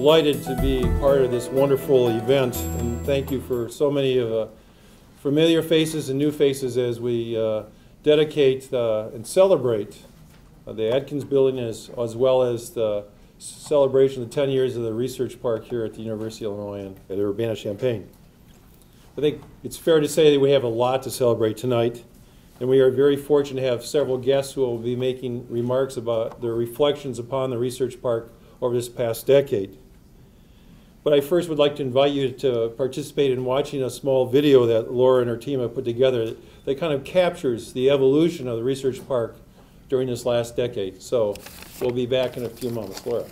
delighted to be part of this wonderful event, and thank you for so many of familiar faces and new faces as we dedicate and celebrate the Adkins Building as well as the celebration of the 10 years of the Research Park here at the University of Illinois at Urbana-Champaign. I think it's fair to say that we have a lot to celebrate tonight, and we are very fortunate to have several guests who will be making remarks about their reflections upon the Research Park over this past decade. But I first would like to invite you to participate in watching a small video that Laura and her team have put together that kind of captures the evolution of the Research Park during this last decade. So we'll be back in a few moments. Laura.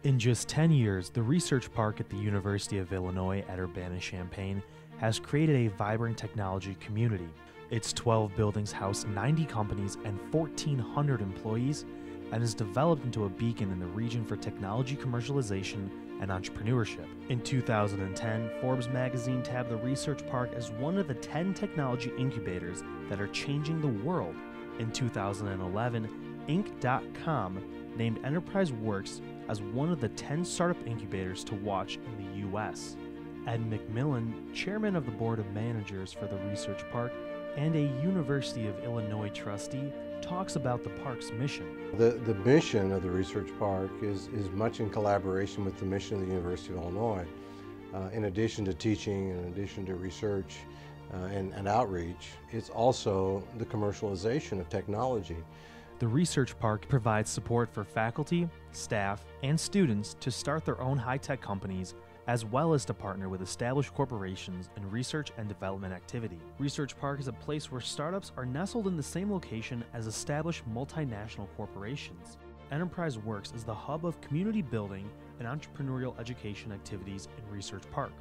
In just 10 years, the Research Park at the University of Illinois at Urbana-Champaign has created a vibrant technology community. Its 12 buildings house 90 companies and 1,400 employees, and has developed into a beacon in the region for technology commercialization and entrepreneurship. In 2010, Forbes magazine tabbed the Research Park as one of the 10 technology incubators that are changing the world. In 2011, Inc.com named Enterprise Works as one of the 10 startup incubators to watch in the U.S. Ed McMillan, chairman of the board of managers for the Research Park and a University of Illinois trustee, talks about the park's mission. The mission of the Research Park is much in collaboration with the mission of the University of Illinois. In addition to teaching, in addition to research and outreach, it's also the commercialization of technology. The Research Park provides support for faculty, staff, and students to start their own high-tech companies, as well as to partner with established corporations in research and development activity. Research Park is a place where startups are nestled in the same location as established multinational corporations. Enterprise Works is the hub of community building and entrepreneurial education activities in Research Park.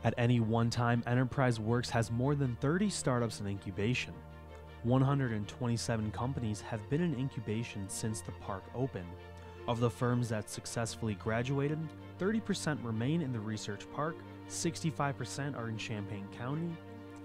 At any one time, Enterprise Works has more than 30 startups in incubation. 127 companies have been in incubation since the park opened. Of the firms that successfully graduated, 30% remain in the Research Park, 65% are in Champaign County,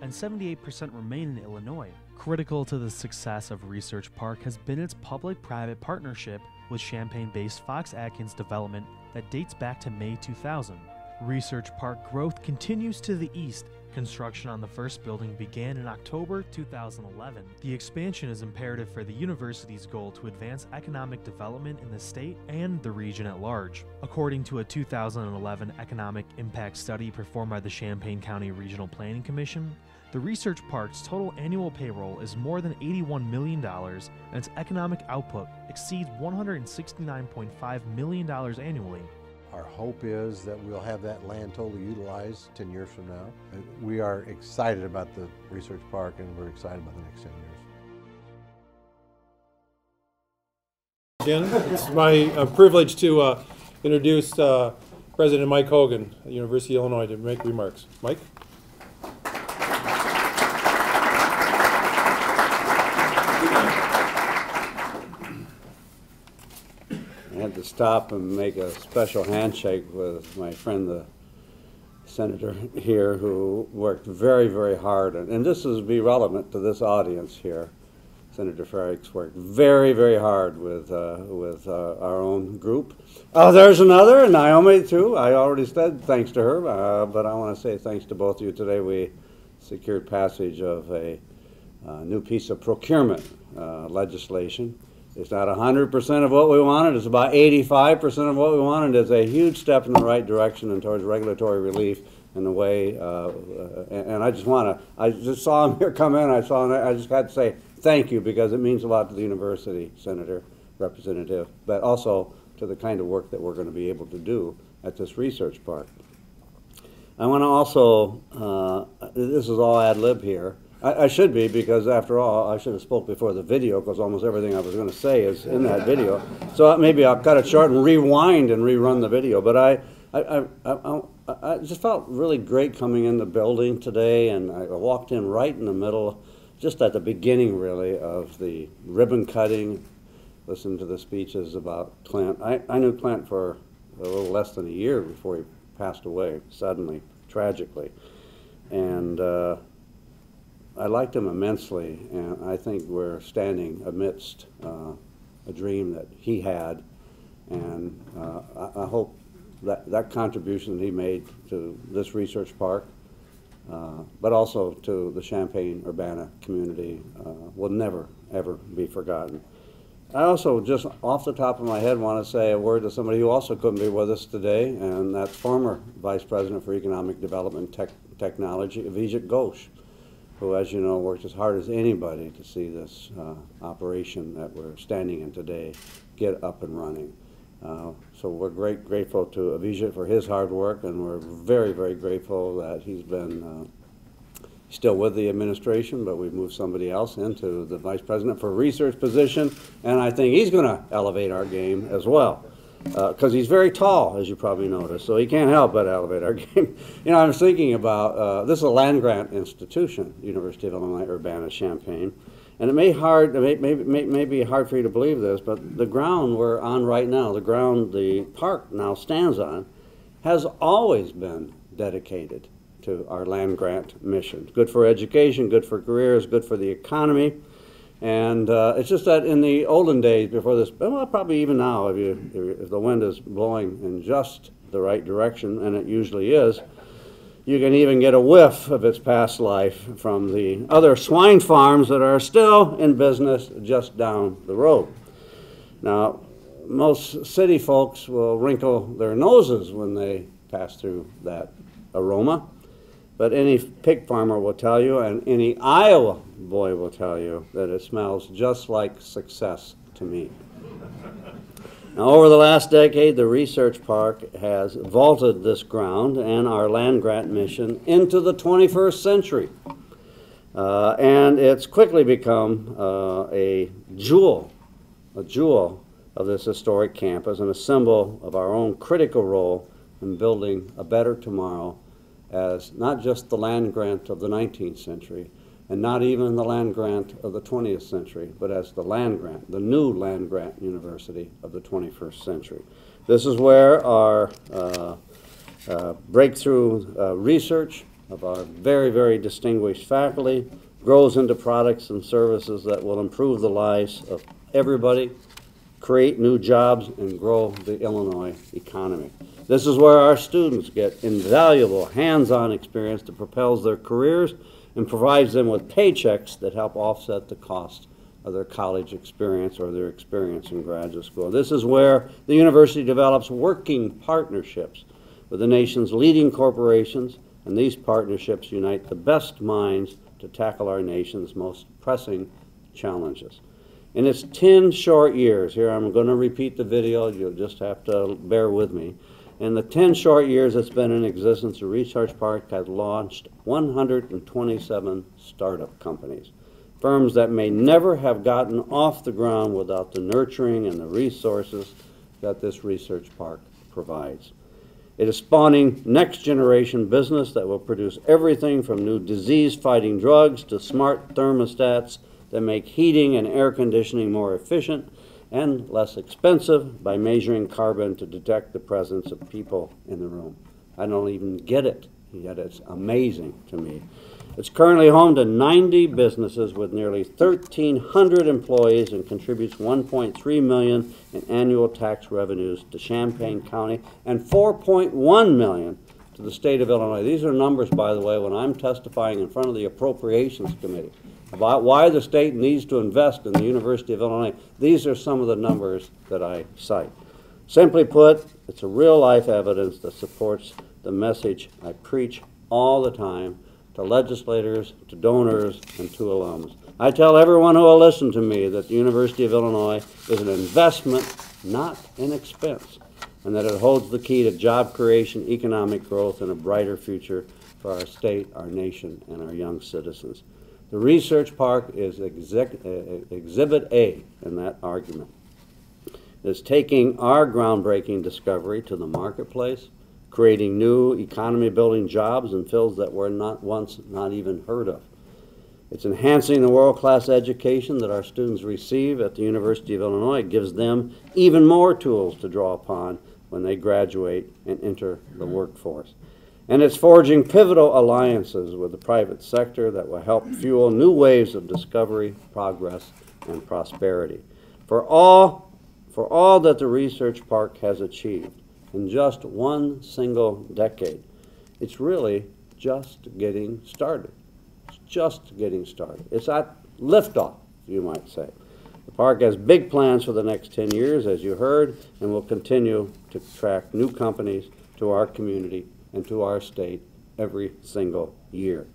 and 78% remain in Illinois. Critical to the success of Research Park has been its public-private partnership with Champaign-based Fox Atkins Development that dates back to May 2000. Research Park growth continues to the east. Construction on the first building began in October 2011. The expansion is imperative for the university's goal to advance economic development in the state and the region at large. According to a 2011 economic impact study performed by the Champaign County Regional Planning Commission, the Research Park's total annual payroll is more than $81 million, and its economic output exceeds $169.5 million annually. Our hope is that we'll have that land totally utilized 10 years from now. We are excited about the Research Park, and we're excited about the next 10 years. Again, it's my privilege to introduce President Mike Hogan at the University of Illinois to make remarks. Mike? I had to stop and make a special handshake with my friend, the senator here, who worked very, very hard. And this is be relevant to this audience here. Senator Frerichs worked very, very hard with our own group. Oh, there's another, Naomi, too. I already said thanks to her, but I want to say thanks to both of you today. We secured passage of a new piece of procurement legislation. It's not 100% of what we wanted. It's about 85% of what we wanted. It's a huge step in the right direction and towards regulatory relief in the way. And I just saw him here come in. I just had to say thank you because it means a lot to the university, Senator, Representative, but also to the kind of work that we're going to be able to do at this Research Park. I want to also, this is all ad lib here. I should be, because after all, I should have spoke before the video, because almost everything I was going to say is in that video. So maybe I'll cut it short and rewind and rerun the video. But I just felt really great coming in the building today, and I walked in right in the middle, just at the beginning, really, of the ribbon cutting, listened to the speeches about Clint. I knew Clint for a little less than a year before he passed away, suddenly, tragically. And I liked him immensely, and I think we're standing amidst a dream that he had, and I hope that that contribution that he made to this research park, but also to the Champaign-Urbana community, will never, ever be forgotten. I also, just off the top of my head, want to say a word to somebody who also couldn't be with us today, and that's former Vice President for Economic Development and Technology, Avijit Ghosh, who, as you know, worked as hard as anybody to see this operation that we're standing in today get up and running. So we're grateful to Avijit for his hard work, and we're very, very grateful that he's been still with the administration, but we've moved somebody else into the Vice President for Research position, and I think he's going to elevate our game as well, because he's very tall, as you probably noticed, so he can't help but elevate our game. You know, I was thinking about, this is a land-grant institution, University of Illinois Urbana-Champaign, and it may be hard for you to believe this, but the ground we're on right now, the ground the park now stands on, has always been dedicated to our land-grant mission. Good for education, good for careers, good for the economy. And it's just that in the olden days before this, well, probably even now, if the wind is blowing in just the right direction, and it usually is, you can even get a whiff of its past life from the other swine farms that are still in business just down the road. Now, most city folks will wrinkle their noses when they pass through that aroma. But any pig farmer will tell you, and any Iowa boy will tell you, that it smells just like success to me. Now, over the last decade, the research park has vaulted this ground and our land-grant mission into the 21st century. And it's quickly become a jewel of this historic campus and a symbol of our own critical role in building a better tomorrow as not just the land grant of the 19th century, and not even the land grant of the 20th century, but as the land grant, the new land grant university of the 21st century. This is where our breakthrough research of our very, very distinguished faculty grows into products and services that will improve the lives of everybody, create new jobs, and grow the Illinois economy. This is where our students get invaluable hands-on experience that propels their careers and provides them with paychecks that help offset the cost of their college experience or their experience in graduate school. This is where the university develops working partnerships with the nation's leading corporations, and these partnerships unite the best minds to tackle our nation's most pressing challenges. In its 10 short years, here I'm going to repeat the video, you'll just have to bear with me. In the 10 short years it's been in existence, the Research Park has launched 127 startup companies, firms that may never have gotten off the ground without the nurturing and the resources that this Research Park provides. It is spawning next generation business that will produce everything from new disease-fighting drugs to smart thermostats that make heating and air conditioning more efficient and less expensive by measuring carbon to detect the presence of people in the room. I don't even get it, yet it's amazing to me. It's currently home to 90 businesses with nearly 1,300 employees and contributes $1.3 million in annual tax revenues to Champaign County and $4.1 million to the state of Illinois. These are numbers, by the way, when I'm testifying in front of the Appropriations Committee about why the state needs to invest in the University of Illinois. These are some of the numbers that I cite. Simply put, it's a real-life evidence that supports the message I preach all the time to legislators, to donors, and to alums. I tell everyone who will listen to me that the University of Illinois is an investment, not an expense, and that it holds the key to job creation, economic growth, and a brighter future for our state, our nation, and our young citizens. The Research Park is Exhibit A in that argument. It's taking our groundbreaking discovery to the marketplace, creating new economy-building jobs in fields that were not even heard of. It's enhancing the world-class education that our students receive at the University of Illinois. It gives them even more tools to draw upon when they graduate and enter the workforce. And it's forging pivotal alliances with the private sector that will help fuel new waves of discovery, progress, and prosperity. For all that the Research Park has achieved in just one single decade, it's really just getting started. It's just getting started. It's at liftoff, you might say. The park has big plans for the next 10 years, as you heard, and will continue to attract new companies to our community and to our state every single year.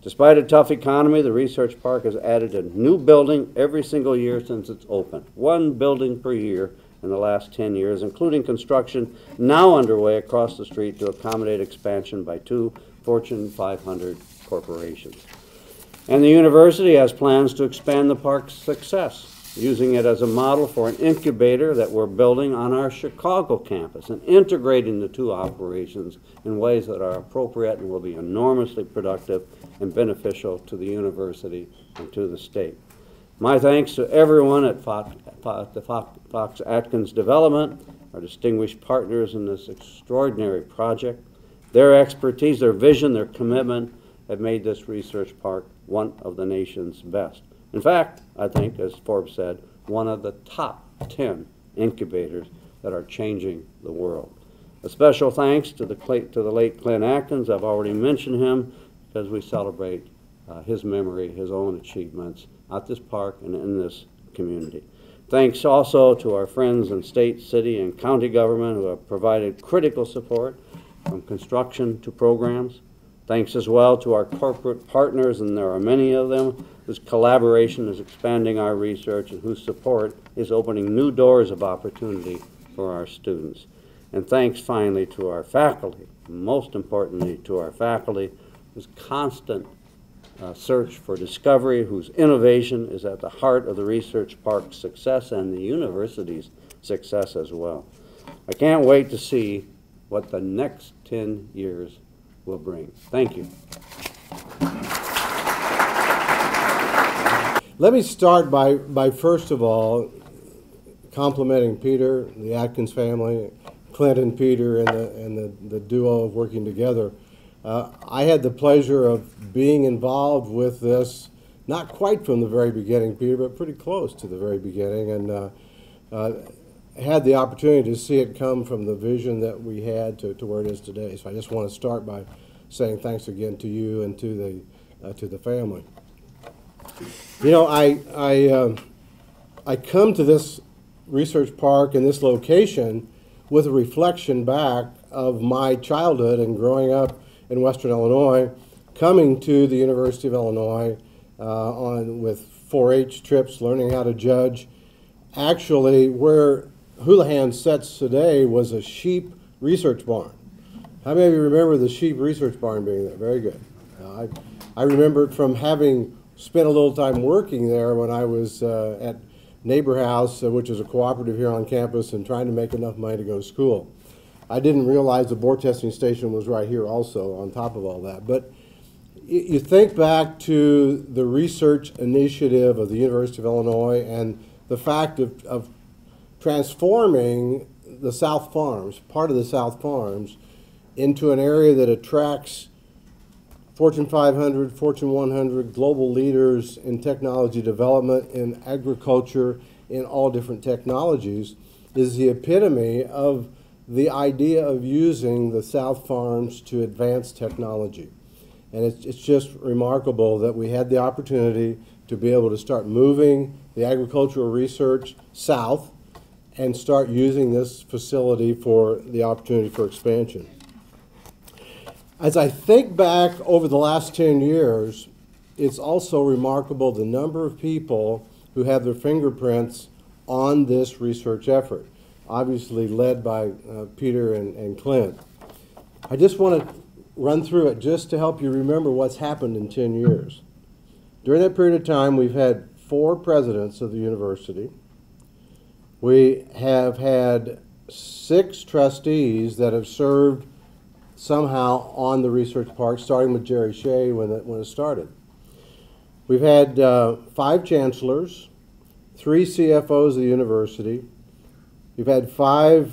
Despite a tough economy, the Research Park has added a new building every single year since it's opened. One building per year in the last 10 years, including construction now underway across the street to accommodate expansion by 2 Fortune 500 corporations. And the university has plans to expand the park's success, using it as a model for an incubator that we're building on our Chicago campus and integrating the two operations in ways that are appropriate and will be enormously productive and beneficial to the university and to the state. My thanks to everyone at Fox Atkins Development, our distinguished partners in this extraordinary project. Their expertise, their vision, their commitment have made this research park one of the nation's best. In fact, I think, as Forbes said, one of the top 10 incubators that are changing the world. A special thanks to the late Clint Atkins. I've already mentioned him because we celebrate his memory, his own achievements at this park and in this community. Thanks also to our friends in state, city, and county government who have provided critical support from construction to programs. Thanks as well to our corporate partners, and there are many of them, whose collaboration is expanding our research and whose support is opening new doors of opportunity for our students. And thanks finally to our faculty, most importantly to our faculty, whose constant search for discovery, whose innovation is at the heart of the Research Park's success and the university's success as well. I can't wait to see what the next 10 years will bring. Thank you. Let me start by first of all complimenting Peter, the Atkins family, Clint and Peter, and the duo of working together. I had the pleasure of being involved with this, not quite from the very beginning, Peter, but pretty close to the very beginning, and had the opportunity to see it come from the vision that we had to where it is today. So I just want to start by saying thanks again to you and to the family. You know, I come to this research park and this location with a reflection back of my childhood and growing up in Western Illinois, coming to the University of Illinois with 4-H trips, learning how to judge. Actually, where Houlihan sits today was a sheep research barn. How many of you remember the sheep research barn being there? Very good. I remember it from having spent a little time working there when I was at Neighbor House, which is a cooperative here on campus, and trying to make enough money to go to school. I didn't realize the bore testing station was right here also on top of all that. But you think back to the research initiative of the University of Illinois and the fact of transforming the South Farms, part of the South Farms, into an area that attracts Fortune 500, Fortune 100 global leaders in technology development, in agriculture, in all different technologies, is the epitome of the idea of using the South Farms to advance technology. And it's just remarkable that we had the opportunity to be able to start moving the agricultural research south and start using this facility for the opportunity for expansion. As I think back over the last 10 years, it's also remarkable the number of people who have their fingerprints on this research effort, obviously led by Peter and Clint. I just want to run through it just to help you remember what's happened in 10 years. During that period of time, we've had 4 presidents of the university. We have had 6 trustees that have served somehow on the research park, starting with Jerry Shea when it started. We've had 5 chancellors, 3 CFOs of the university. We've had 5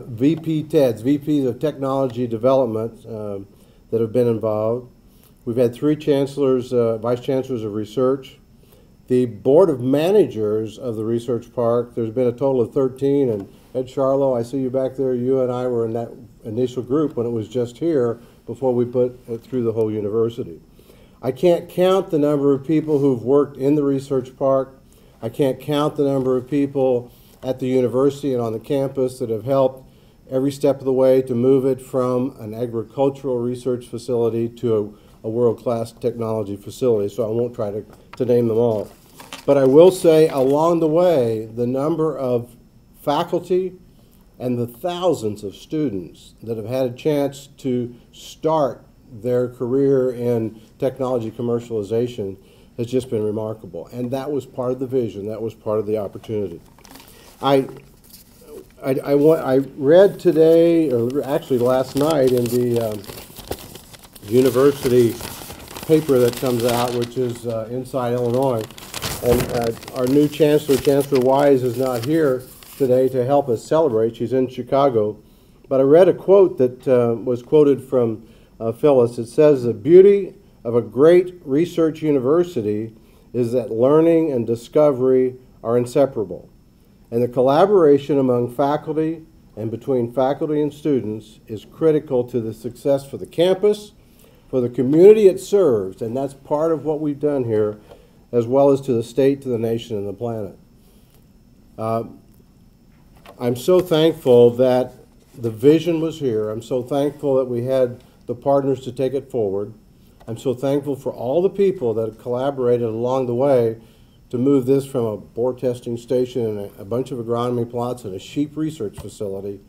VP TEDs, VPs of Technology Development, that have been involved. We've had 3 chancellors, vice chancellors of research. The Board of Managers of the Research Park, there's been a total of 13, and Ed Charlo, I see you back there, you and I were in that initial group when it was just here before we put it through the whole university. I can't count the number of people who've worked in the Research Park. I can't count the number of people at the university and on the campus that have helped every step of the way to move it from an agricultural research facility to a world-class technology facility, so I won't try to name them all. But I will say along the way, the number of faculty and the thousands of students that have had a chance to start their career in technology commercialization has just been remarkable. And that was part of the vision, that was part of the opportunity. I read today, or actually last night, in the university paper that comes out, which is Inside Illinois, and our new chancellor, Chancellor Wise, is not here today to help us celebrate. She's in Chicago. But I read a quote that was quoted from Phyllis. It says, "The beauty of a great research university is that learning and discovery are inseparable. And the collaboration among faculty and between faculty and students is critical to the success for the campus, for the community it serves," and that's part of what we've done here, as well as to the state, to the nation, and the planet. I'm so thankful that the vision was here. I'm so thankful that we had the partners to take it forward. I'm so thankful for all the people that have collaborated along the way to move this from a boar testing station and a bunch of agronomy plots and a sheep research facility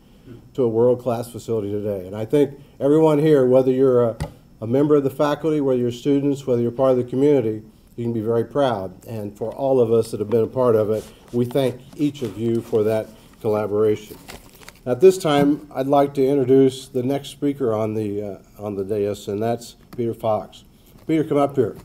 to a world-class facility today. And I think everyone here, whether you're a member of the faculty, whether you're students, whether you're part of the community, you can be very proud. And for all of us that have been a part of it, we thank each of you for that collaboration. At this time, I'd like to introduce the next speaker on the dais, and that's Peter Fox. Peter, come up here.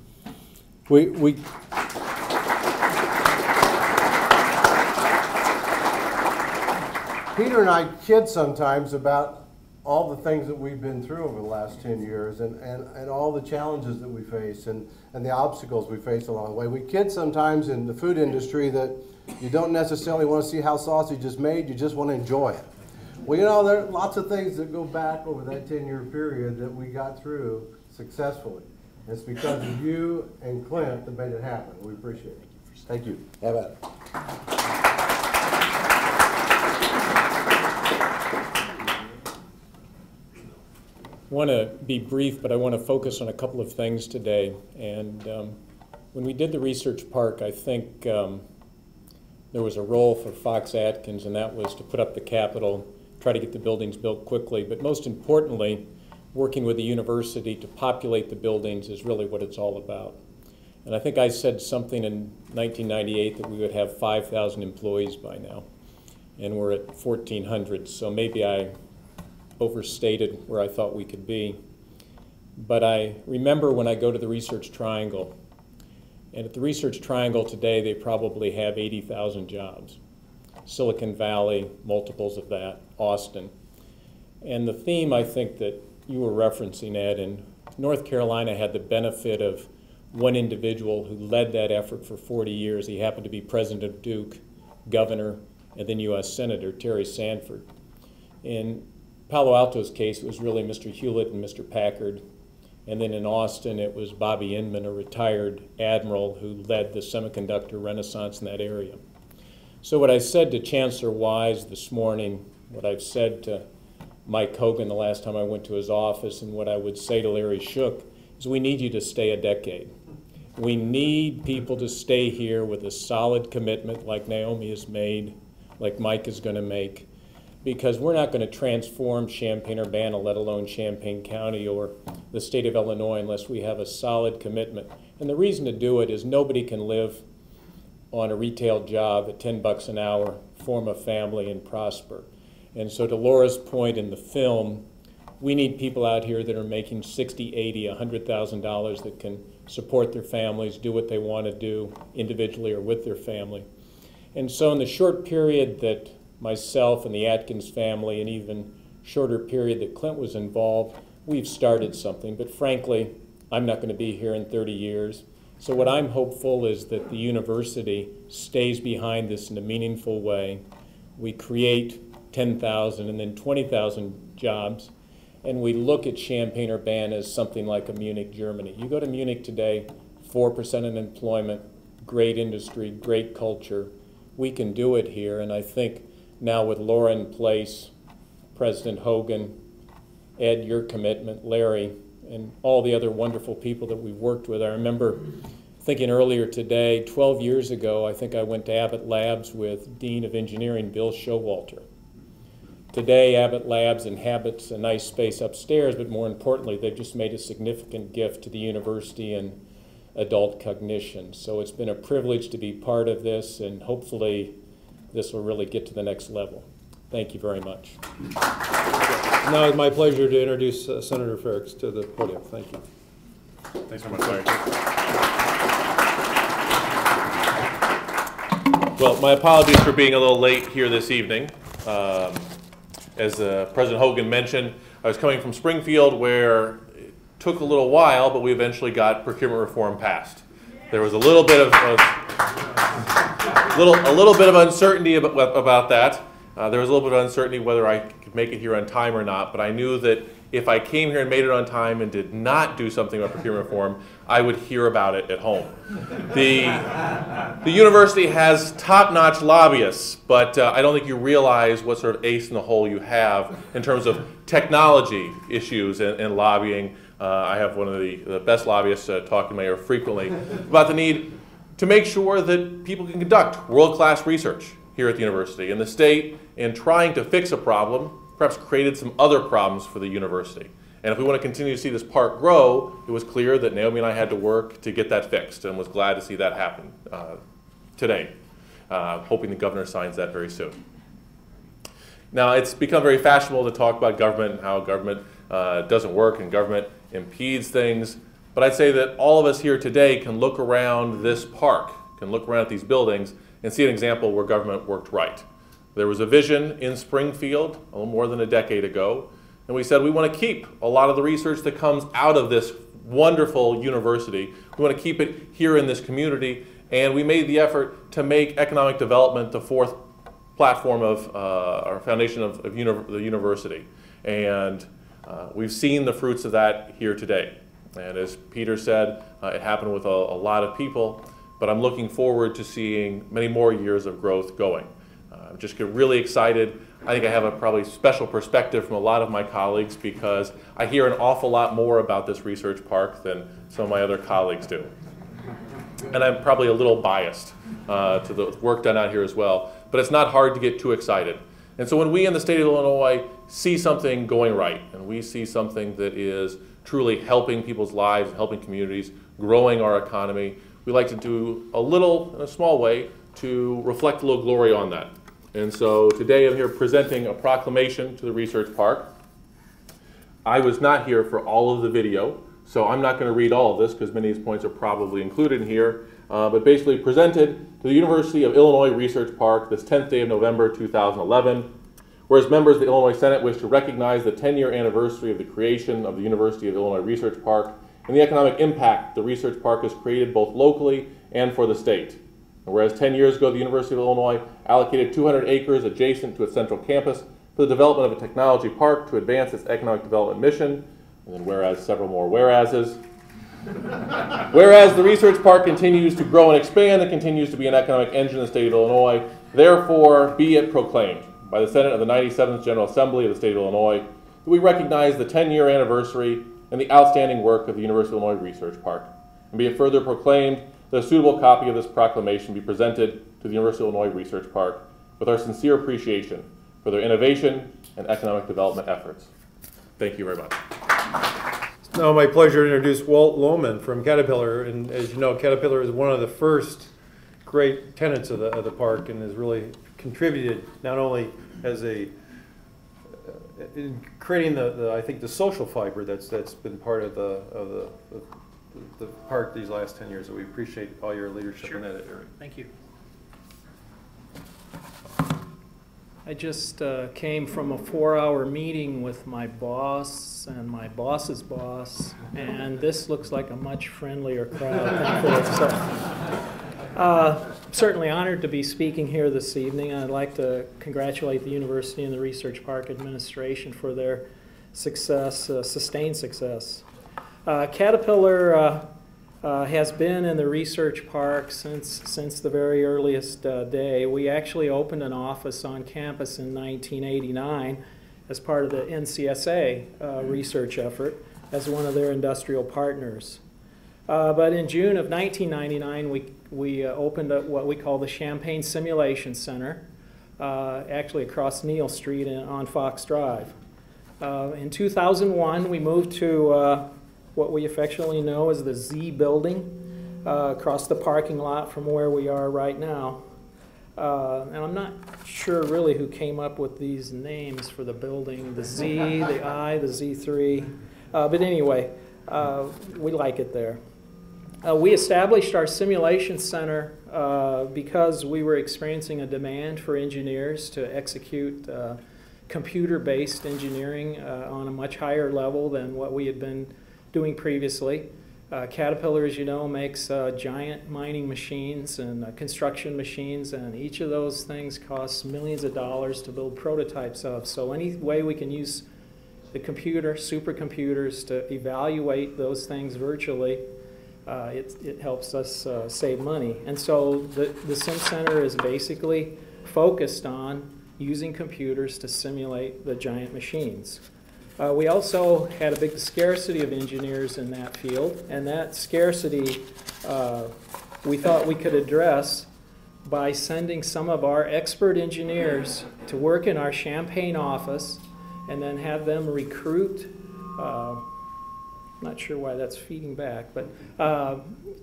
Peter and I kid sometimes about all the things that we've been through over the last 10 years and all the challenges that we face and the obstacles we face along the way. We kid sometimes in the food industry that you don't necessarily want to see how sausage is made, you just want to enjoy it. Well, you know, there are lots of things that go back over that 10-year period that we got through successfully. And it's because of you and Clint that made it happen. We appreciate it. Thank you. Have at it. I want to be brief, but I want to focus on a couple of things today. And when we did the research park, I think there was a role for Fox Atkins, and that was to put up the capital, try to get the buildings built quickly. But most importantly, working with the university to populate the buildings is really what it's all about. And I think I said something in 1998 that we would have 5,000 employees by now. And we're at 1,400, so maybe I overstated where I thought we could be. But I remember when I go to the Research Triangle, and at the Research Triangle today they probably have 80,000 jobs. Silicon Valley, multiples of that, Austin. And the theme I think that you were referencing, Ed, in North Carolina had the benefit of one individual who led that effort for 40 years. He happened to be president of Duke, governor, and then U.S. Senator Terry Sanford. In Palo Alto's case, it was really Mr. Hewlett and Mr. Packard. And then in Austin, it was Bobby Inman, a retired admiral who led the semiconductor renaissance in that area. So what I said to Chancellor Wise this morning, what I've said to Mike Hogan the last time I went to his office, and what I would say to Larry Shook, is we need you to stay a decade. We need people to stay here with a solid commitment like Naomi has made, like Mike is going to make, because we're not going to transform Champaign-Urbana, let alone Champaign County or the state of Illinois, unless we have a solid commitment. And the reason to do it is nobody can live on a retail job at $10 an hour, form a family, and prosper. And so to Laura's point in the film, we need people out here that are making $60,000, $80,000, $100,000 that can support their families, do what they want to do individually or with their family. And so in the short period that myself and the Atkins family, and even shorter period that Clint was involved, we've started something. But frankly, I'm not going to be here in 30 years. So what I'm hopeful is that the university stays behind this in a meaningful way. We create 10,000 and then 20,000 jobs, and we look at Champaign-Urbana as something like a Munich, Germany. You go to Munich today, 4% unemployment, great industry, great culture. We can do it here, and I think now with Laura in place, President Hogan, Ed, your commitment, Larry, and all the other wonderful people that we've worked with. I remember thinking earlier today, 12 years ago, I think I went to Abbott Labs with Dean of Engineering, Bill Showalter. Today, Abbott Labs inhabits a nice space upstairs, but more importantly, they've just made a significant gift to the university and adult cognition. So it's been a privilege to be part of this, and hopefully this will really get to the next level. Thank you very much. Now it's my pleasure to introduce Senator Frerichs to the podium. Thank you. Thanks very much, Larry. Well, my apologies for being a little late here this evening. As President Hogan mentioned, I was coming from Springfield, where it took a little while, but we eventually got procurement reform passed. There was a little bit of uncertainty about that. There was a little bit of uncertainty whether I could make it here on time or not, but I knew that if I came here and made it on time and did not do something about procurement reform, I would hear about it at home. The university has top-notch lobbyists, but I don't think you realize what sort of ace in the hole you have in terms of technology issues and lobbying. I have one of the best lobbyists talking to my ear frequently about the need to make sure that people can conduct world-class research here at the university. And the state, in trying to fix a problem, perhaps created some other problems for the university. And if we want to continue to see this park grow, it was clear that Naomi and I had to work to get that fixed, and was glad to see that happen today, hoping the governor signs that very soon. Now, it's become very fashionable to talk about government and how government doesn't work and government impedes things. But I'd say that all of us here today can look around this park, can look around at these buildings, and see an example where government worked right. There was a vision in Springfield a little more than a decade ago, and we said we want to keep a lot of the research that comes out of this wonderful university. We want to keep it here in this community, and we made the effort to make economic development the fourth platform of our foundation of the university. And we've seen the fruits of that here today. And as Peter said, it happened with a lot of people, but I'm looking forward to seeing many more years of growth going. I'm just get really excited. I think I have a probably special perspective from a lot of my colleagues, because I hear an awful lot more about this research park than some of my other colleagues do. And I'm probably a little biased to the work done out here as well, but it's not hard to get too excited. And so when we in the state of Illinois see something going right, and we see something that is truly helping people's lives, helping communities, growing our economy, we like to do a little, in a small way, to reflect a little glory on that. And so today I'm here presenting a proclamation to the Research Park. I was not here for all of the video, so I'm not going to read all of this because many of these points are probably included in here, but basically presented to the University of Illinois Research Park this 10th day of November 2011. Whereas members of the Illinois Senate wish to recognize the 10-year anniversary of the creation of the University of Illinois Research Park and the economic impact the Research Park has created both locally and for the state. And whereas 10 years ago the University of Illinois allocated 200 acres adjacent to its central campus for the development of a technology park to advance its economic development mission, and then whereas several more whereases. Whereas the Research Park continues to grow and expand and continues to be an economic engine in the state of Illinois, therefore be it proclaimed by the Senate of the 97th General Assembly of the State of Illinois that we recognize the 10-year anniversary and the outstanding work of the University of Illinois Research Park. And be it further proclaimed that a suitable copy of this proclamation be presented to the University of Illinois Research Park with our sincere appreciation for their innovation and economic development efforts. Thank you very much. It's now my pleasure to introduce Walt Lohman from Caterpillar. And as you know, Caterpillar is one of the first great tenants of the park, and has really contributed not only as a in creating I think the social fiber that's been part of the park these last 10 years. So we appreciate all your leadership in that area. Thank you. I just came from a 4-hour meeting with my boss and my boss's boss, and this looks like a much friendlier crowd. So, certainly honored to be speaking here this evening. I'd like to congratulate the university and the Research Park administration for their success, sustained success. Caterpillar has been in the Research Park since the very earliest day. We actually opened an office on campus in 1989 as part of the NCSA research effort as one of their industrial partners. But in June of 1999, we opened up what we call the Champaign Simulation Center, actually across Neal Street on Fox Drive. In 2001, we moved to what we affectionately know as the Z Building, across the parking lot from where we are right now. And I'm not sure really who came up with these names for the building, the Z, the I, the Z3. But anyway, we like it there. We established our simulation center because we were experiencing a demand for engineers to execute computer-based engineering on a much higher level than what we had been doing previously. Caterpillar, as you know, makes giant mining machines and construction machines, and each of those things costs millions of dollars to build prototypes of. So any way we can use the computer, supercomputers, to evaluate those things virtually, it helps us save money. And so the Sim Center is basically focused on using computers to simulate the giant machines. We also had a big scarcity of engineers in that field, and that scarcity we thought we could address by sending some of our expert engineers to work in our Champaign office and then have them recruit, not sure why that's feeding back, but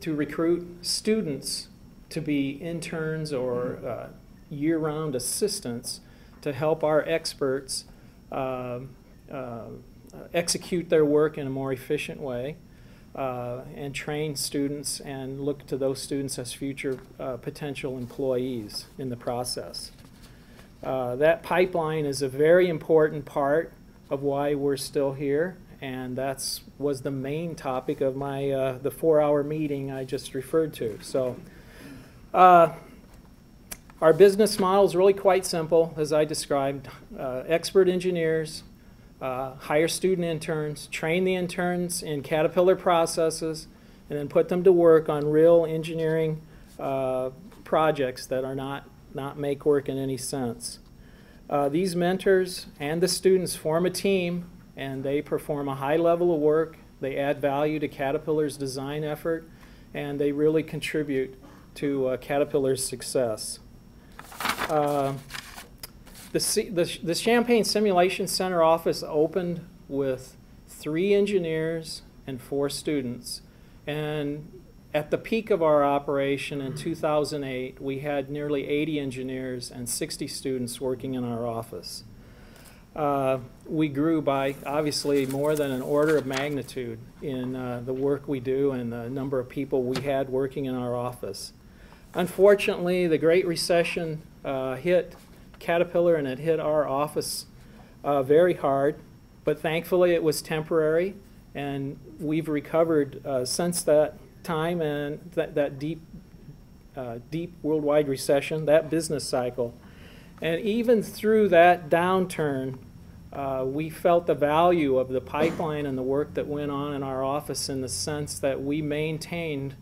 to recruit students to be interns or year-round assistants to help our experts execute their work in a more efficient way and train students and look to those students as future potential employees in the process. That pipeline is a very important part of why we're still here, and that was the main topic of my the 4-hour meeting I just referred to. So our business model is really quite simple, as I described. Expert engineers, hire student interns, train the interns in Caterpillar processes, and then put them to work on real engineering projects that are not make work in any sense. These mentors and the students form a team, and they perform a high level of work. They add value to Caterpillar's design effort, and they really contribute to Caterpillar's success. The Champaign Simulation Center office opened with 3 engineers and 4 students, and at the peak of our operation in 2008, we had nearly 80 engineers and 60 students working in our office. We grew by obviously more than an order of magnitude in the work we do and the number of people we had working in our office. Unfortunately, the Great Recession hit Caterpillar, and it hit our office very hard, but thankfully it was temporary, and we've recovered since that time, and that deep worldwide recession, that business cycle. And even through that downturn, we felt the value of the pipeline and the work that went on in our office, in the sense that we maintained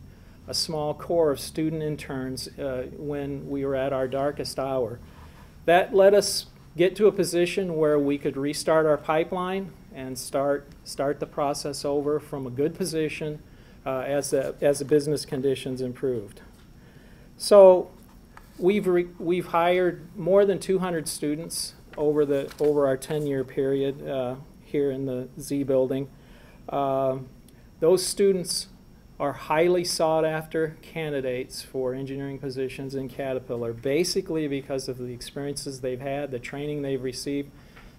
a small core of student interns when we were at our darkest hour. That let us get to a position where we could restart our pipeline and start the process over from a good position as the business conditions improved. So we've hired more than 200 students over our 10-year period here in the Z Building. Those students are highly sought after candidates for engineering positions in Caterpillar, basically because of the experiences they've had, the training they've received.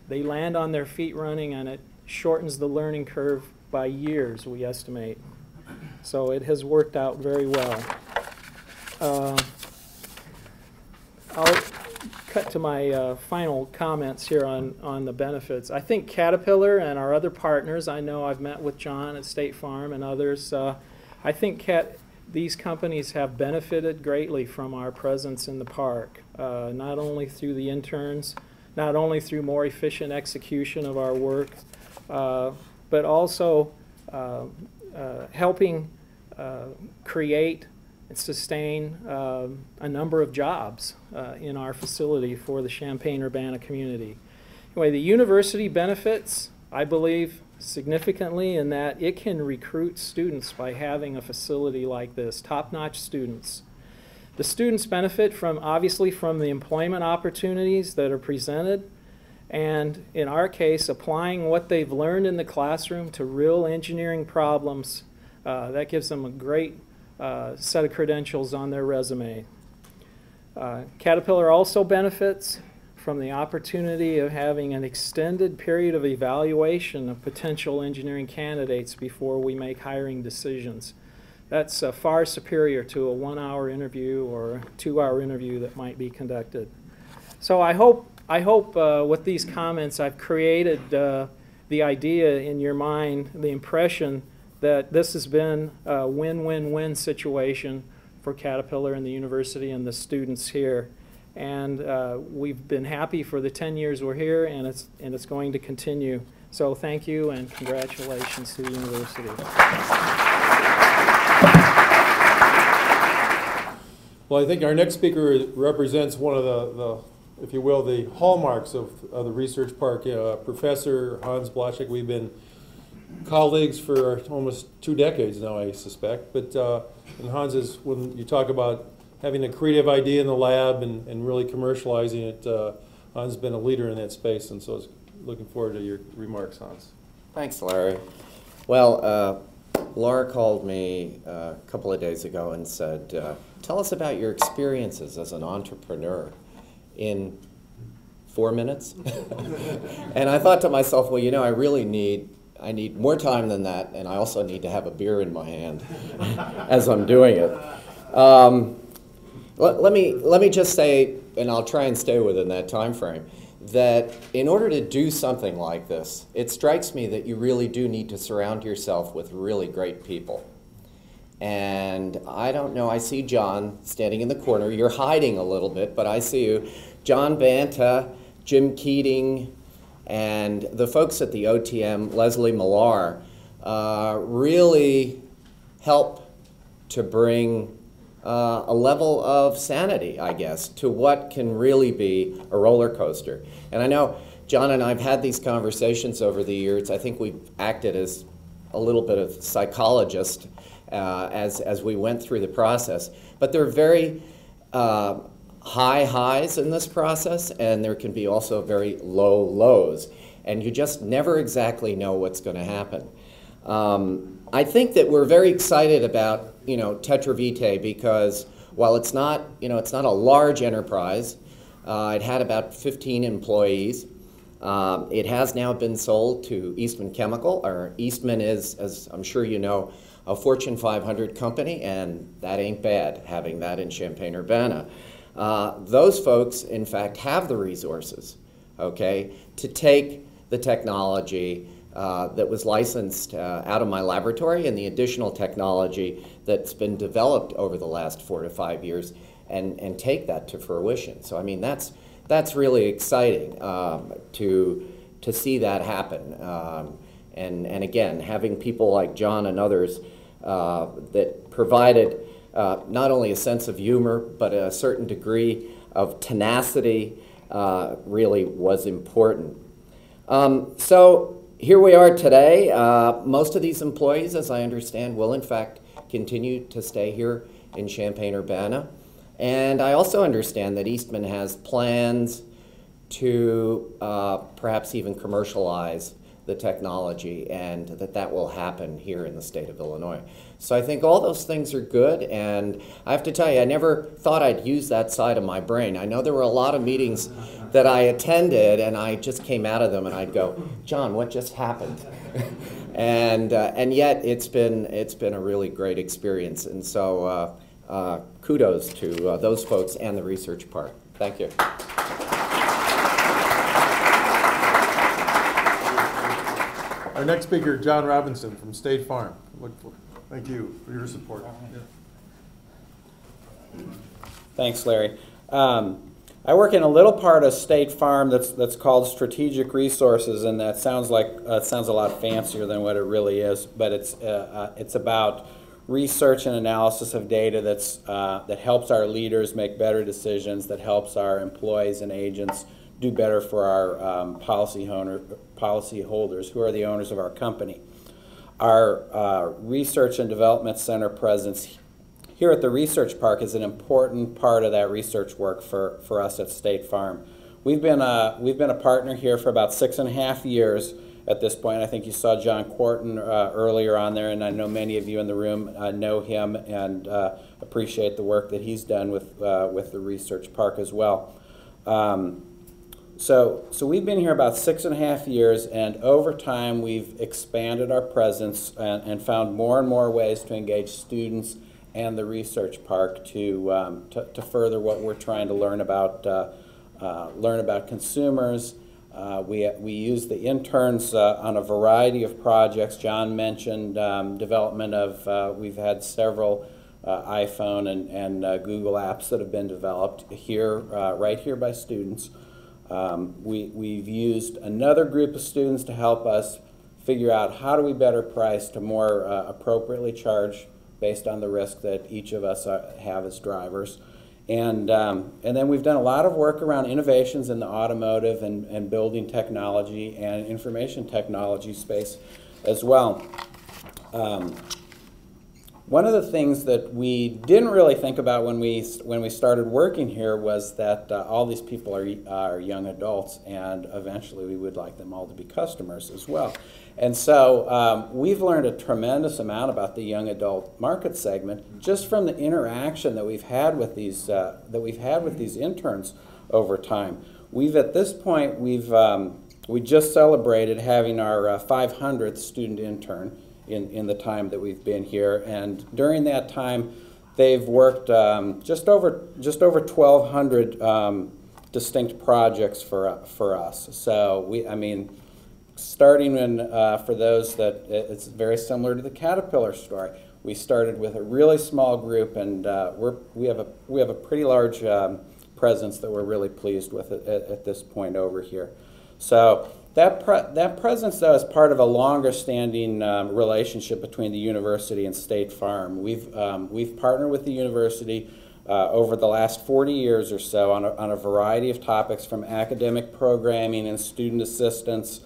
They land on their feet running, and it shortens the learning curve by years, we estimate. So it has worked out very well. I'll cut to my final comments here on the benefits. I think Caterpillar and our other partners, I know I've met with John at State Farm and others, I think these companies have benefited greatly from our presence in the park, not only through the interns, not only through more efficient execution of our work, but also helping create and sustain a number of jobs in our facility for the Champaign-Urbana community. Anyway, the university benefits, I believe, significantly in that it can recruit students by having a facility like this, top-notch students. The students benefit from, obviously, from the employment opportunities that are presented, and in our case, applying what they've learned in the classroom to real engineering problems. That gives them a great set of credentials on their resume. Caterpillar also benefits from the opportunity of having an extended period of evaluation of potential engineering candidates before we make hiring decisions. That's far superior to a 1-hour interview or a 2-hour interview that might be conducted. So I hope with these comments I've created the idea in your mind, the impression that this has been a win-win-win situation for Caterpillar and the university and the students here. And we've been happy for the 10 years we're here, and it's going to continue. So thank you and congratulations to the university. Well, I think our next speaker represents one of the if you will, the hallmarks of the Research Park. Professor Hans Blachek, we've been colleagues for almost 2 decades now, I suspect. But and Hans is, when you talk about having a creative idea in the lab and really commercializing it, Hans has been a leader in that space, and so I was looking forward to your remarks, Hans. Thanks, Larry. Well, Laura called me a couple of days ago and said, tell us about your experiences as an entrepreneur in 4 minutes. And I thought to myself, well, you know, I need more time than that, and I also need to have a beer in my hand as I'm doing it. Let me just say, and I'll try and stay within that time frame, that in order to do something like this, it strikes me that you really do need to surround yourself with really great people. And I don't know, I see John standing in the corner. You're hiding a little bit, but I see you. John Banta, Jim Keating, and the folks at the OTM, Leslie Millar, really help to bring a level of sanity, I guess, to what can really be a roller coaster. And I know John and I have had these conversations over the years. I think we've acted as a little bit of psychologist as we went through the process. But there are very high highs in this process, and there can be also very low lows. And you just never exactly know what's going to happen. I think that we're very excited about, you know, Tetra Vitae, because while it's not, you know, it's not a large enterprise, it had about 15 employees. It has now been sold to Eastman Chemical, or Eastman is, as I'm sure you know, a Fortune 500 company, and that ain't bad, having that in Champaign-Urbana. Those folks, in fact, have the resources, okay, to take the technology that was licensed out of my laboratory and the additional technology that's been developed over the last 4 to 5 years and take that to fruition. So, I mean, that's really exciting to see that happen. And again, having people like John and others that provided not only a sense of humor, but a certain degree of tenacity really was important. So here we are today. Most of these employees, as I understand, will in fact continue to stay here in Champaign-Urbana. And I also understand that Eastman has plans to perhaps even commercialize the technology, and that will happen here in the state of Illinois. So I think all those things are good, and I have to tell you, I never thought I'd use that side of my brain. I know there were a lot of meetings that I attended, and I just came out of them and I'd go, John, what just happened? and yet it's been a really great experience, and so kudos to those folks and the Research Park. Thank you. Our next speaker, John Robinson from State Farm. Thank you for your support. Thanks, Larry. I work in a little part of State Farm that's called Strategic Resources, and that sounds like sounds a lot fancier than what it really is. But it's about research and analysis of data that helps our leaders make better decisions, that helps our employees and agents do better for our policy holders, who are the owners of our company. Our Research and Development Center presence here at the Research Park is an important part of that research work for us at State Farm. We've been a partner here for about 6.5 years at this point. I think you saw John Quarton earlier on there, and I know many of you in the room know him and appreciate the work that he's done with the Research Park as well. So we've been here about 6.5 years, and over time we've expanded our presence and found more and more ways to engage students and the Research Park to further what we're trying to learn about consumers. We use the interns on a variety of projects. John mentioned development of, we've had several iPhone and Google apps that have been developed here, right here by students. We've used another group of students to help us figure out how do we better price to more appropriately charge based on the risk that each of us have as drivers. And then we've done a lot of work around innovations in the automotive and building technology and information technology space as well. One of the things that we didn't really think about when we started working here was that all these people are young adults, and eventually we would like them all to be customers as well. And so we've learned a tremendous amount about the young adult market segment just from the interaction that we've had with these interns over time. At this point we just celebrated having our 500th student intern in the time that we've been here, and during that time they've worked just over 1,200 distinct projects for us. So starting when, for those that it's very similar to the Caterpillar story. We started with a really small group, and we have a pretty large presence that we're really pleased with at this point over here. So that presence, though, is part of a longer-standing relationship between the university and State Farm. We've partnered with the university over the last 40 years or so on a variety of topics, from academic programming and student assistance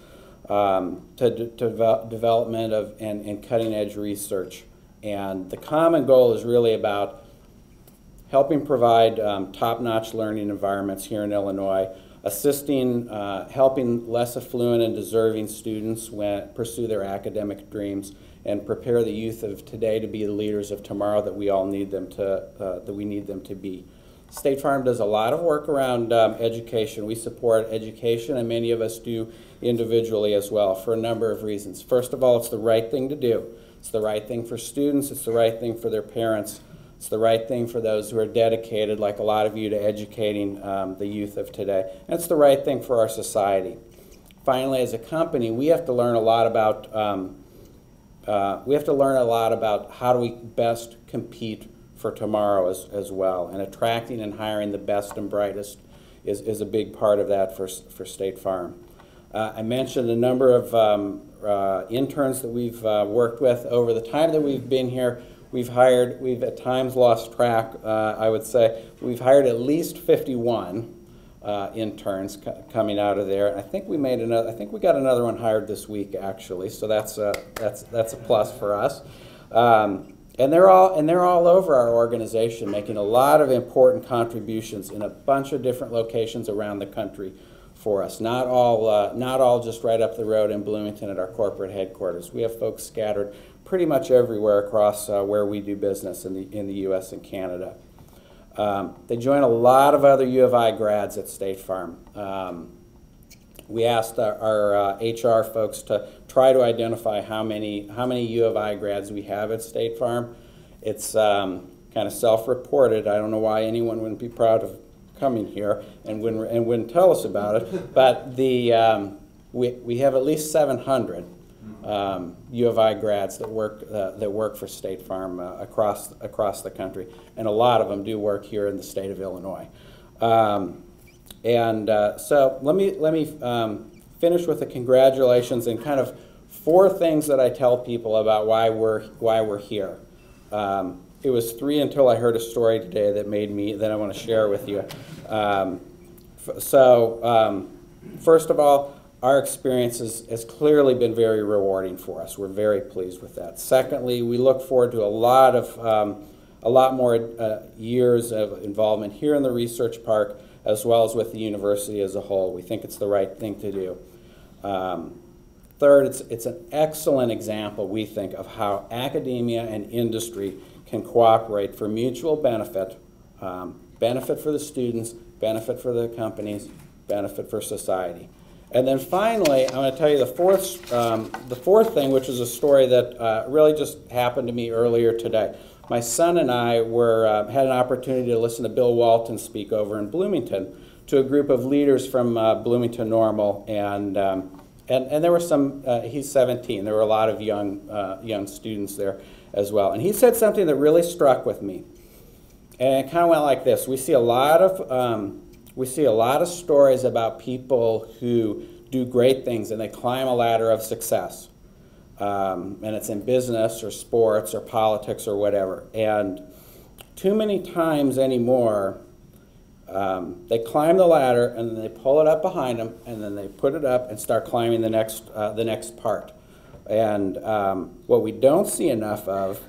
to development of and cutting-edge research. And the common goal is really about helping provide top-notch learning environments here in Illinois, assisting, helping less affluent and deserving students pursue their academic dreams, and prepare the youth of today to be the leaders of tomorrow that we all need them to be. State Farm does a lot of work around education. We support education, and many of us do individually as well, for a number of reasons. First of all, it's the right thing to do. It's the right thing for students. It's the right thing for their parents. It's the right thing for those who are dedicated, like a lot of you, to educating the youth of today. And it's the right thing for our society. Finally, as a company, we have to learn a lot about how do we best compete for tomorrow as well. And attracting and hiring the best and brightest is a big part of that for State Farm. I mentioned a number of interns that we've worked with over the time that we've been here. We've at times lost track, I would say. We've hired at least 51 interns coming out of there. I think we got another one hired this week, actually, so that's a plus for us. And they're all over our organization, making a lot of important contributions in a bunch of different locations around the country for us. Not all just right up the road in Bloomington at our corporate headquarters. We have folks scattered pretty much everywhere across where we do business in the U.S. and Canada. They join a lot of other U of I grads at State Farm. We asked our HR folks to try to identify how many U of I grads we have at State Farm. It's kind of self-reported. I don't know why anyone wouldn't be proud of coming here and wouldn't tell us about it. But the we have at least 700 U of I grads that work for State Farm across the country, and a lot of them do work here in the state of Illinois. So let me finish with the congratulations and kind of 4 things that I tell people about why we're here. It was 3 until I heard a story today that I want to share with you. First of all, our experience has clearly been very rewarding for us. We're very pleased with that. Secondly, we look forward to a lot more years of involvement here in the Research Park, as well as with the university as a whole. We think it's the right thing to do. Third, it's an excellent example, we think, of how academia and industry can cooperate for mutual benefit, benefit for the students, benefit for the companies, benefit for society. And then finally, I'm going to tell you the fourth thing, which is a story that really just happened to me earlier today. My son and I had an opportunity to listen to Bill Walton speak over in Bloomington to a group of leaders from Bloomington Normal, and there were some. He's 17. There were a lot of young students there as well, and he said something that really struck with me, and it kind of went like this: we see a lot of stories about people who do great things and they climb a ladder of success. And it's in business or sports or politics or whatever. And too many times anymore, they climb the ladder and then they pull it up behind them and then they put it up and start climbing the next part. And what we don't see enough of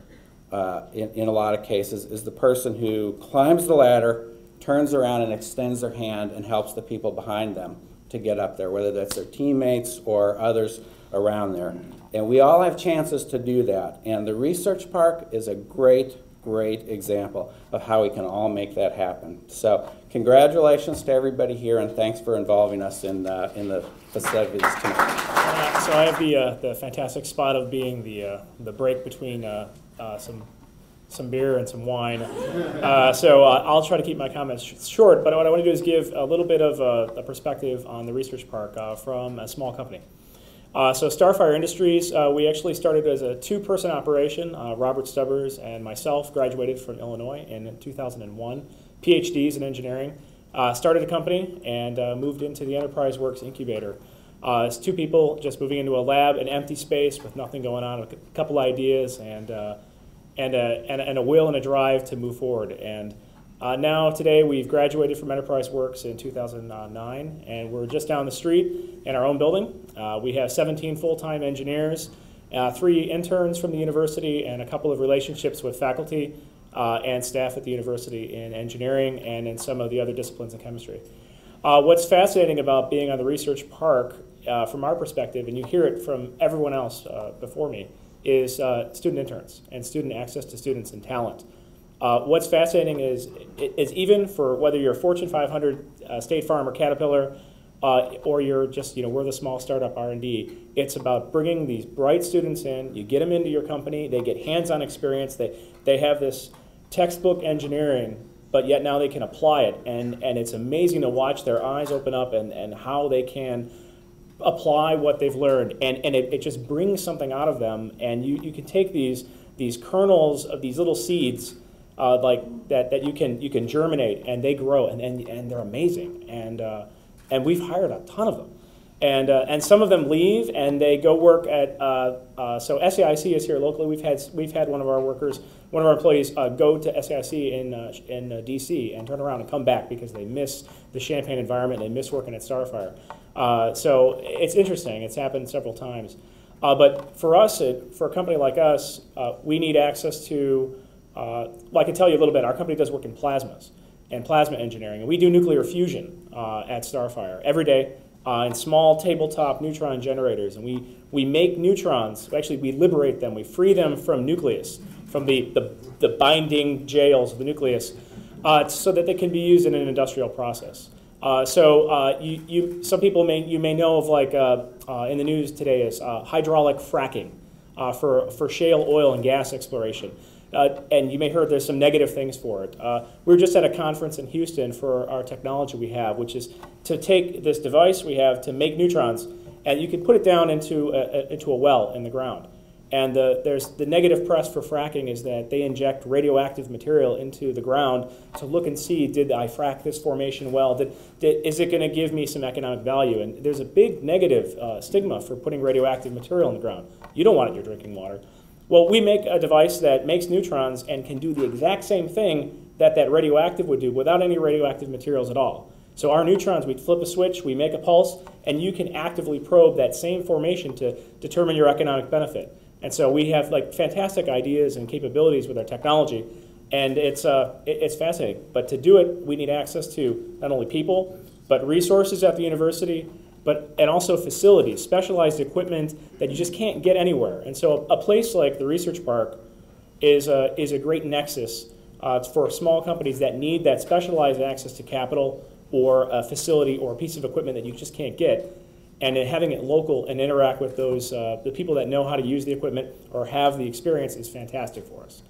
in a lot of cases is the person who climbs the ladder, turns around and extends their hand and helps the people behind them to get up there, whether that's their teammates or others around there. And we all have chances to do that. And the Research Park is a great example of how we can all make that happen. So congratulations to everybody here, and thanks for involving us in the festivities tonight. So I have the fantastic spot of being the break between some beer and some wine. So I'll try to keep my comments short, but what I want to do is give a little bit of a perspective on the Research Park from a small company. So Starfire Industries, we actually started as a 2-person operation. Robert Stubbers and myself graduated from Illinois in 2001, PhDs in engineering. Started a company and moved into the Enterprise Works incubator. It's 2 people just moving into a lab, an empty space with nothing going on, a couple ideas, and a will and a drive to move forward. And now today we've graduated from Enterprise Works in 2009, and we're just down the street in our own building. We have 17 full-time engineers, 3 interns from the university, and a couple of relationships with faculty and staff at the university in engineering and in some of the other disciplines in chemistry. What's fascinating about being on the Research Park, from our perspective, and you hear it from everyone else before me, is student interns and student access to students and talent. What's fascinating is even for whether you're a Fortune 500 State Farm or Caterpillar, or you're just, we're the small startup R&D, it's about bringing these bright students in, you get them into your company, they get hands-on experience, they have this textbook engineering, but yet now they can apply it, and it's amazing to watch their eyes open up and how they can apply what they've learned, and it just brings something out of them, and you can take these kernels of these little seeds like that you can germinate, and they grow, and they're amazing, and we've hired a ton of them, and some of them leave and they go work at so SAIC is here locally. We've had one of our employees go to SAIC in DC and turn around and come back because they miss the Champaign environment, they miss working at Starfire. So it's interesting. It's happened several times. But for us, for a company like us, we need access to, well, I can tell you a little bit. Our company does work in plasmas and plasma engineering. And we do nuclear fusion at Starfire every day in small tabletop neutron generators. And we make neutrons. Actually, we liberate them. We free them from nucleus, from the binding jails of the nucleus, so that they can be used in an industrial process. Some people you may know of, like in the news today, is hydraulic fracking for shale oil and gas exploration. and you may have heard there's some negative things for it. We were just at a conference in Houston for our technology we have, which is to take this device we have to make neutrons, and you can put it down into a well in the ground. And there's the negative press for fracking is that they inject radioactive material into the ground to look and see, did I frack this formation well? Is it going to give me some economic value? And there's a big negative stigma for putting radioactive material in the ground. You don't want it in your drinking water. Well, we make a device that makes neutrons and can do the exact same thing that radioactive would do without any radioactive materials at all. So our neutrons, we flip a switch, we make a pulse, and you can actively probe that same formation to determine your economic benefit. And so we have like fantastic ideas and capabilities with our technology, and it's fascinating. But to do it, we need access to not only people, but resources at the university, and also facilities, specialized equipment that you just can't get anywhere. And so a place like the Research Park is a great nexus for small companies that need that specialized access to capital or a facility or a piece of equipment that you just can't get. And then having it local and interact with those the people that know how to use the equipment or have the experience is fantastic for us.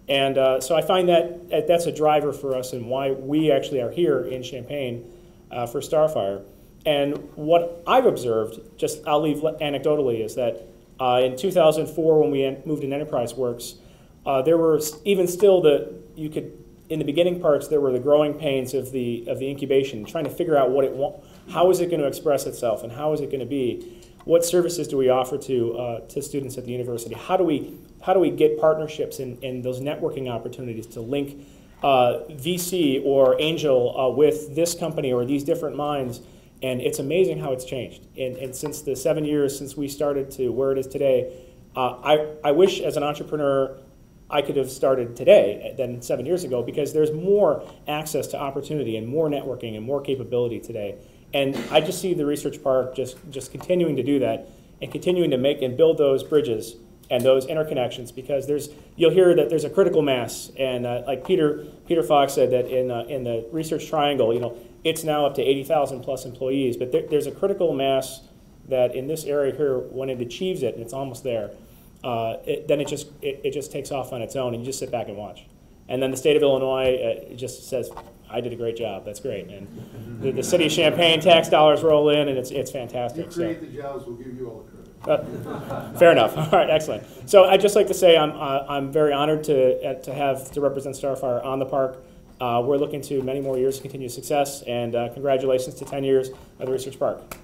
And so I find that that's a driver for us and why we actually are here in Champaign for Starfire. And what I've observed, I'll leave anecdotally, is that in 2004 when we moved in Enterprise Works, there were even still in the beginning parts there were the growing pains of the incubation, trying to figure out how is it going to express itself and how is it going to be? What services do we offer to students at the university? How do we get partnerships and those networking opportunities to link VC or angel with this company or these different minds? And it's amazing how it's changed. And since the 7 years since we started to where it is today, I wish as an entrepreneur I could have started today than 7 years ago, because there's more access to opportunity and more networking and more capability today. And I just see the Research Park just continuing to do that and continuing to make and build those bridges and those interconnections, because you'll hear that there's a critical mass. And like Peter Fox said that in the Research Triangle, it's now up to 80,000 plus employees, but there's a critical mass that in this area here, when it achieves it, and it's almost there, then it just takes off on its own, and you just sit back and watch. And then the state of Illinois just says, I did a great job, that's great. And the city of Champaign tax dollars roll in, and it's fantastic. You create the jobs, we'll give you all the credit. Fair enough. All right, excellent. So I'd just like to say I'm very honored to represent Starfire on the park. We're looking to many more years of continued success, and congratulations to 10 years of the Research Park.